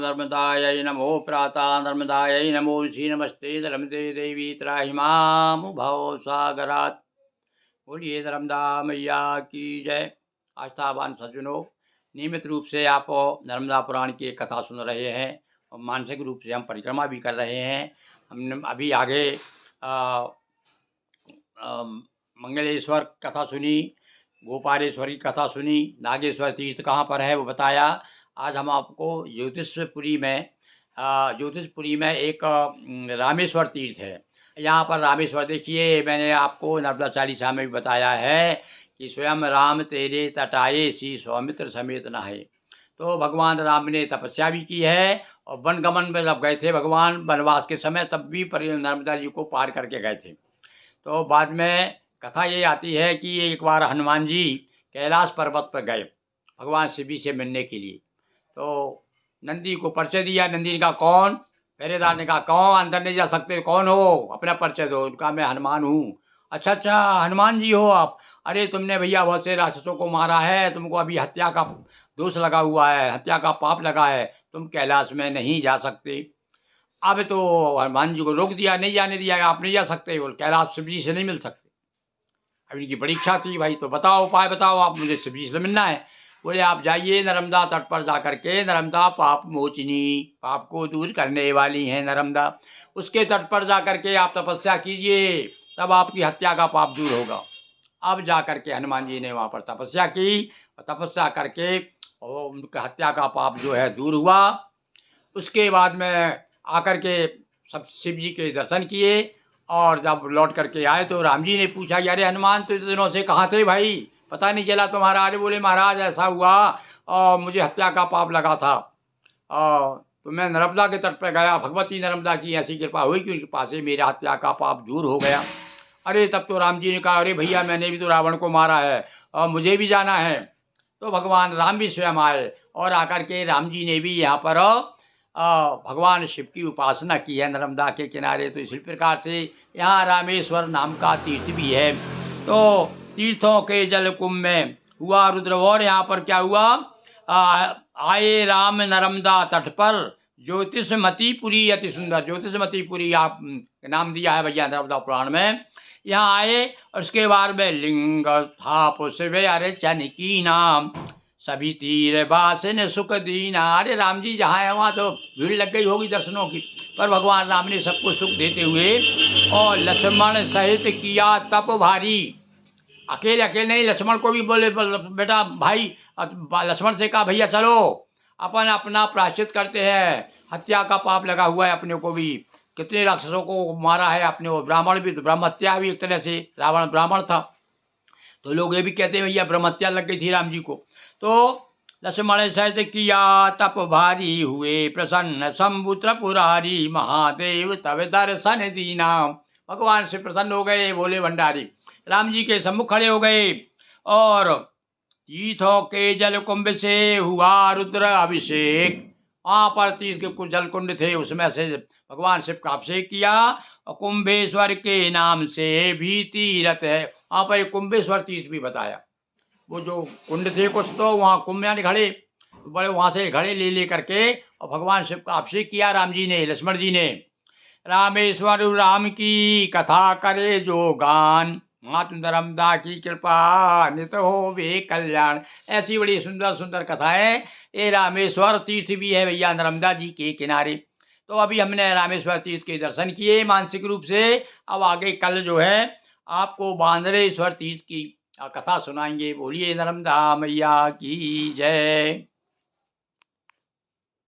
नर्मदायै नमो प्रातः नर्मदायै नमो ऋषि नमस्ते नर्मदे देवी त्राहि मामुभौ सागरात्। बोलिए नर्मदा मैया की जय। आस्थावान सज्जनों, नियमित रूप से आप नर्मदा पुराण की एक कथा सुन रहे हैं और मानसिक रूप से हम परिक्रमा भी कर रहे हैं। हमने अभी आगे मंगलेश्वर कथा सुनी, गोपालेश्वर की कथा सुनी, नागेश्वर तीर्थ कहाँ पर है वो बताया। आज हम आपको ज्योतिषपुरी में एक रामेश्वर तीर्थ है। यहाँ पर रामेश्वर देखिए, मैंने आपको नर्मदा चालीसा में भी बताया है कि स्वयं राम तेरे तटाए सी सौमित्र समेत नहाए। तो भगवान राम ने तपस्या भी की है और वनगमन में जब गए थे भगवान वनवास के समय, तब भी नर्मदा जी को पार करके गए थे। तो बाद में कथा ये आती है कि एक बार हनुमान जी कैलाश पर्वत पर गए भगवान शिव जी से मिलने के लिए। तो नंदी को परिचय दिया। नंदी ने कहा कौन? पहरेदार ने कहा कौन? अंदर नहीं जा सकते, कौन हो? अपना परिचय दो। उनका मैं हनुमान हूँ। अच्छा अच्छा, हनुमान जी हो आप? अरे तुमने भैया बहुत से राक्षसों को मारा है, तुमको अभी हत्या का दोष लगा हुआ है, हत्या का पाप लगा है, तुम कैलाश में नहीं जा सकते। अब तो हनुमान जी को रोक दिया, नहीं जाने दिया, आप नहीं जा सकते, बोल कैलाश शिव जी से नहीं मिल सकते। अब इनकी बड़ी इच्छा थी, भाई तो बताओ उपाय बताओ, आप मुझे शिव जी से मिलना है। बोले आप जाइए नर्मदा तट पर जा करके, नर्मदा पाप मोचिनी, पाप को दूर करने वाली हैं नर्मदा, उसके तट पर जा करके आप तपस्या कीजिए, तब आपकी हत्या का पाप दूर होगा। अब जा करके हनुमान जी ने वहाँ पर तपस्या की और तपस्या करके और उनका हत्या का पाप जो है दूर हुआ। उसके बाद में आकर के सब शिव जी के दर्शन किए और जब लौट करके आए तो राम जी ने पूछा कि अरे हनुमान तो इतने दिनों से कहाँ थे भाई, पता नहीं चला तुम्हारा। अरे बोले महाराज ऐसा हुआ और मुझे हत्या का पाप लगा था और तो मैं नर्मदा के तट पर गया, भगवती नर्मदा की ऐसी कृपा हुई कि उनके पास से मेरा हत्या का पाप दूर हो गया। अरे तब तो राम जी ने कहा अरे भैया मैंने भी तो रावण को मारा है और मुझे भी जाना है। तो भगवान राम भी स्वयं आए और आकर के राम जी ने भी यहाँ पर भगवान शिव की उपासना की है नर्मदा के किनारे। तो इसी प्रकार से यहाँ रामेश्वर नाम का तीर्थ भी है। तो तीर्थों के जल कुंभ में हुआ रुद्र। और यहाँ पर क्या हुआ, आए राम नर्मदा तट पर, ज्योतिषमतीपुरी अति सुंदर। ज्योतिषमतीपुरी आप नाम दिया है भैया नर्मदा पुराण में। यहाँ आए और उसके बाद में लिंग था शिव अरे चन की नाम, सभी तीर बासन सुख दीना। अरे राम जी जहाँ है वहाँ तो भीड़ लग गई होगी दर्शनों की, पर भगवान राम ने सबको सुख देते हुए और लक्ष्मण सहित किया तप भारी। अकेले अकेले नहीं, लक्ष्मण को भी बोले बेटा भाई, लक्ष्मण से कहा भैया चलो अपन अपना प्रायश्चित करते हैं, हत्या का पाप लगा हुआ है अपने को भी, कितने राक्षसों को मारा है अपने को, ब्राह्मण भी, ब्रह्म हत्या भी एक तरह से, रावण ब्राह्मण था। तो लोग ये भी कहते हैं भैया ब्रह्म हत्या लग गई थी राम जी को। तो लक्ष्मण सहित किया तप भारी, हुए प्रसन्न शंभु त्रिपुरारी, महादेव तब दर्शन दीना। भगवान से प्रसन्न हो गए भोले भंडारी, राम जी के सम्मुख खड़े हो गए और तीर्थों के जल कुंभ से हुआ रुद्र अभिषेक। वहाँ पर तीर्थ के कुछ जल कुंड थे, उसमें से भगवान शिव का अभिषेक किया और कुंभेश्वर के नाम से भी तीर्थ है। वहाँ पर एक कुंभेश्वर तीर्थ भी बताया। वो जो कुंड थे कुछ तो वहाँ कुंभ यानी घड़े, बड़े वहाँ से घड़े ले करके और भगवान शिव का अभिषेक किया राम जी ने, लक्ष्मण जी ने। रामेश्वर राम की कथा करे जो गान, मातु नर्मदा की कृपा नित हो वे कल्याण। ऐसी बड़ी सुंदर सुंदर कथाएं। ये रामेश्वर तीर्थ भी है भैया नर्मदा जी के किनारे। तो अभी हमने रामेश्वर तीर्थ के दर्शन किए मानसिक रूप से। अब आगे कल जो है आपको बांदरेश्वर तीर्थ की कथा सुनाएंगे। बोलिए नर्मदा मैया की जय।